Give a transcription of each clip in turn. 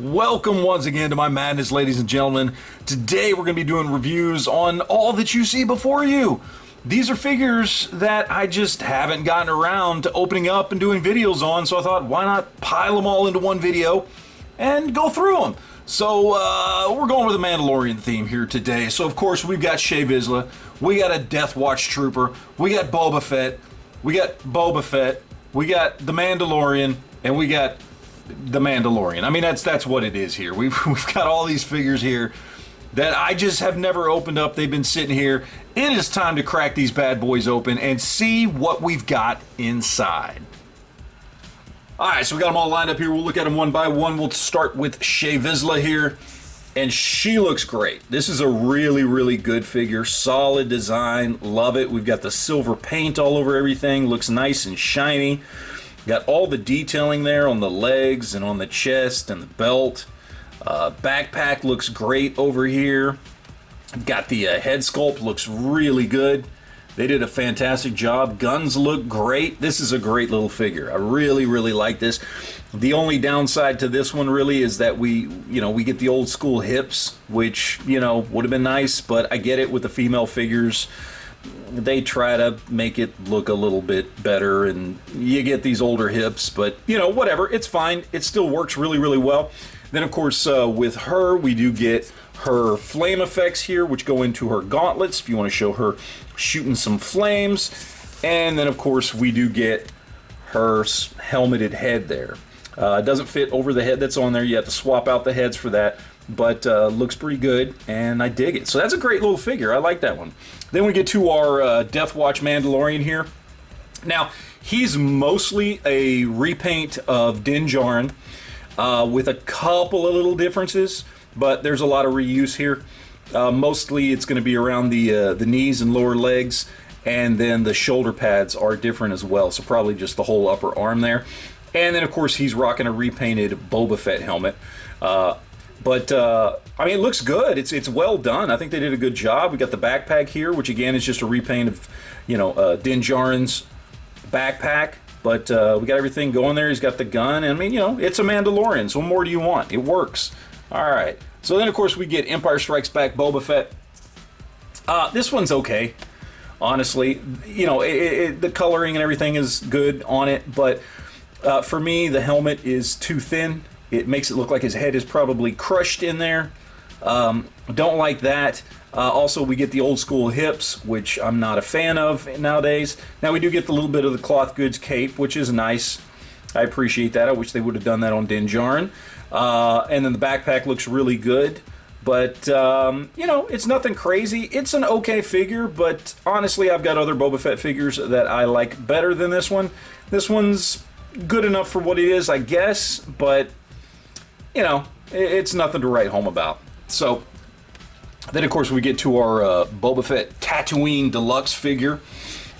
Welcome once again to my madness, ladies and gentlemen. Today we're going to be doing reviews on all that you see before you. These are figures that I just haven't gotten around to opening up and doing videos on, so I thought, why not pile them all into one video and go through them? So we're going with a Mandalorian theme here today. So of course we've got Shae Vizla, we got a Death Watch Trooper, we got Boba Fett, we got the Mandalorian, and we got the Mandalorian. I mean, that's what it is here. We've got all these figures here that I just have never opened up. They've been sitting here. It is time to crack these bad boys open and see what we've got inside. Alright, so we got them all lined up here. We'll look at them one by one. We'll start with Shae Vizla here, and she looks great. This is a really, really good figure. Solid design. Love it. We've got the silver paint all over everything. Looks nice and shiny. Got all the detailing there on the legs and on the chest and the belt. Backpack looks great over here. Got the head sculpt, looks really good. They did a fantastic job. Guns look great. This is a great little figure. I really, really like this. The only downside to this one really is that we get the old school hips, which, would have been nice, but I get it with the female figures. They try to make it look a little bit better, and you get these older hips, but whatever, it's fine. It still works really, really well. Then of course with her, we do get her flame effects here, which go into her gauntlets if you want to show her shooting some flames. And then of course we do get her helmeted head there. It doesn't fit over the head that's on there. You have to swap out the heads for that, but looks pretty good, and I dig it. So that's a great little figure. I like that one. Then we get to our Death Watch Mandalorian here. Now, he's mostly a repaint of Djarin with a couple of little differences, but there's a lot of reuse here. Mostly it's going to be around the knees and lower legs, and then the shoulder pads are different as well, so probably just the whole upper arm there. And then of course he's rocking a repainted Boba Fett helmet. I mean, it looks good. It's well done. I think they did a good job. We got the backpack here, which again is just a repaint of, Din Djarin's backpack. But we got everything going there. He's got the gun. I mean, it's a Mandalorian. So what more do you want? It works. All right. So then, of course, we get Empire Strikes Back Boba Fett. This one's okay, honestly. The coloring and everything is good on it. But for me, the helmet is too thin. It makes it look like his head is probably crushed in there. Don't like that. Also, we get the old school hips, which I'm not a fan of nowadays. Now, we do get the little bit of the cloth goods cape, which is nice. I appreciate that. I wish they would have done that on Din Djarin. And then the backpack looks really good. But, it's nothing crazy. It's an okay figure, but honestly, I've got other Boba Fett figures that I like better than this one. This one's good enough for what it is, I guess, but it's nothing to write home about. So then of course we get to our Boba Fett Tatooine Deluxe figure,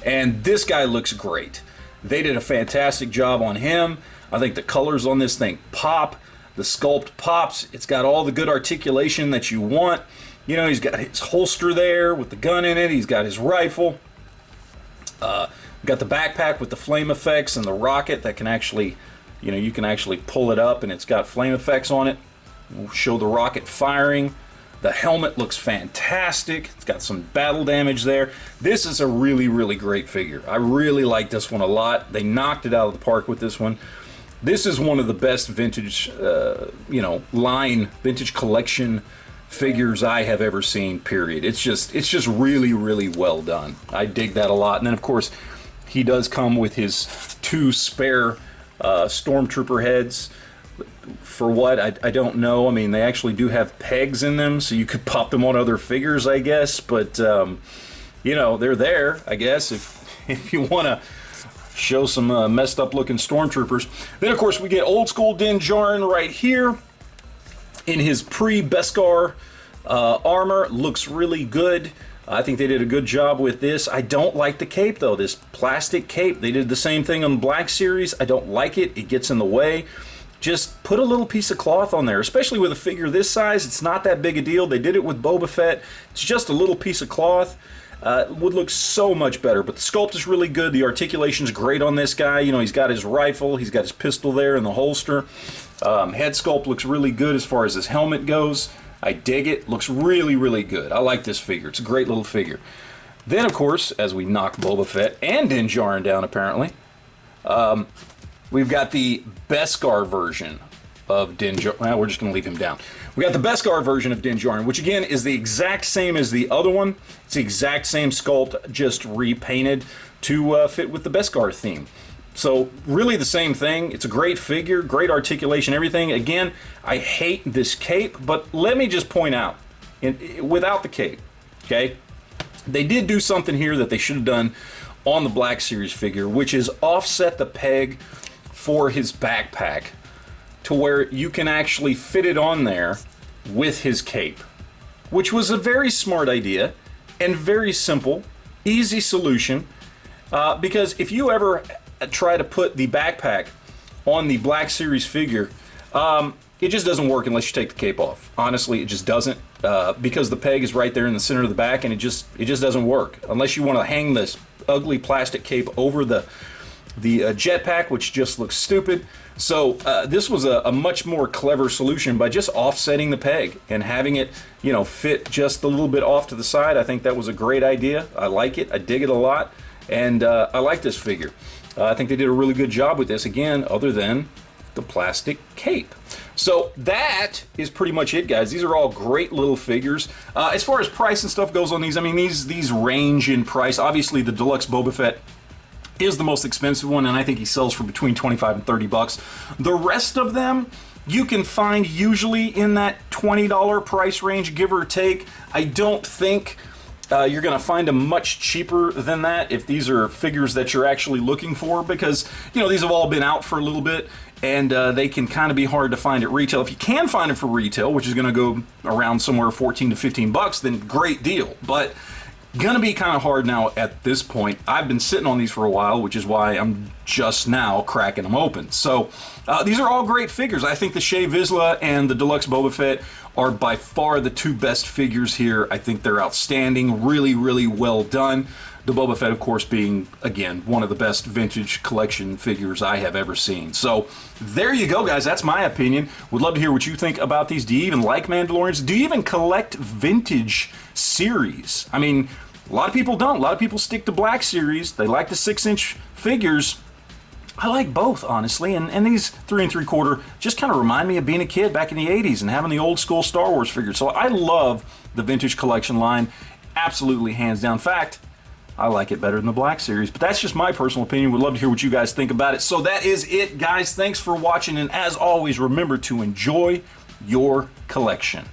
and this guy looks great. They did a fantastic job on him. I think the colors on this thing pop. The sculpt pops. It's got all the good articulation that you want. He's got his holster there with the gun in it. He's got his rifle. Got the backpack with the flame effects and the rocket that can actually, you can actually pull it up and it's got flame effects on it. We'll show the rocket firing. The helmet looks fantastic. It's got some battle damage there. This is a really, really great figure. I really like this one a lot. They knocked it out of the park with this one. This is one of the best vintage, vintage collection figures I have ever seen, period. It's just really, really well done. I dig that a lot. And then of course, he does come with his 2 spare stormtrooper heads. For what? I don't know. I mean, they actually do have pegs in them, so you could pop them on other figures, I guess. But, they're there, I guess, if you want to show some messed up looking stormtroopers. Then, of course, we get old school Din Djarin right here in his pre-Beskar armor. Looks really good. I think they did a good job with this. I don't like the cape, though. This plastic cape. They did the same thing on the Black Series. I don't like it. It gets in the way. Just put a little piece of cloth on there, especially with a figure this size. It's not that big a deal. They did it with Boba Fett. It's just a little piece of cloth. Would look so much better, but the sculpt is really good. The articulation's great on this guy. He's got his rifle, he's got his pistol there in the holster. Head sculpt looks really good as far as his helmet goes. I dig it. Looks really, really good. I like this figure. It's a great little figure. Then, of course, as we knock Boba Fett and Din Djarin down, apparently, we've got the Beskar version of Din Djarin. Well, we're just going to leave him down. We got the Beskar version of Din Djarin, which, again, is the exact same as the other one. It's the exact same sculpt, just repainted to fit with the Beskar theme. So really the same thing. It's a great figure, great articulation, everything. Again, I hate this cape, but let me just point out, without the cape, okay, they did do something here that they should have done on the Black Series figure, which is offset the peg for his backpack to where you can actually fit it on there with his cape, which was a very smart idea and very simple, easy solution, because if you ever try to put the backpack on the Black Series figure, it just doesn't work unless you take the cape off. Honestly, it just doesn't, because the peg is right there in the center of the back, and it just doesn't work unless you want to hang this ugly plastic cape over the jetpack, which just looks stupid. So this was a much more clever solution by just offsetting the peg and having it, fit just a little bit off to the side. I think that was a great idea. I like it. I dig it a lot, and I like this figure. I think they did a really good job with this, again, other than the plastic cape. So that is pretty much it, guys. These are all great little figures. As far as price and stuff goes on these, I mean, these range in price. Obviously, the Deluxe Boba Fett is the most expensive one, and I think he sells for between 25 and 30 bucks. The rest of them you can find usually in that $20 price range, give or take. I don't think you're going to find them much cheaper than that if these are figures that you're actually looking for, because these have all been out for a little bit, and they can kind of be hard to find at retail. If you can find them for retail, which is going to go around somewhere 14 to 15 bucks, then great deal. But gonna be kind of hard now at this point. I've been sitting on these for a while, which is why I'm just now cracking them open. So these are all great figures. I think the Shae Vizla and the Deluxe Boba Fett are by far the two best figures here. I think they're outstanding, really, really well done. The Boba Fett, of course, being, again, one of the best vintage collection figures I have ever seen. So there you go, guys. That's my opinion. Would love to hear what you think about these. Do you even like Mandalorians? Do you even collect vintage series? I mean, a lot of people don't. A lot of people stick to Black Series. They like the 6-inch figures. I like both, honestly, and these 3 3/4 just kind of remind me of being a kid back in the 80s and having the old school Star Wars figures. So I love the vintage collection line, absolutely, hands down. In fact, I like it better than the Black Series, but that's just my personal opinion. Would love to hear what you guys think about it. So that is it, guys. Thanks for watching, and as always, remember to enjoy your collection.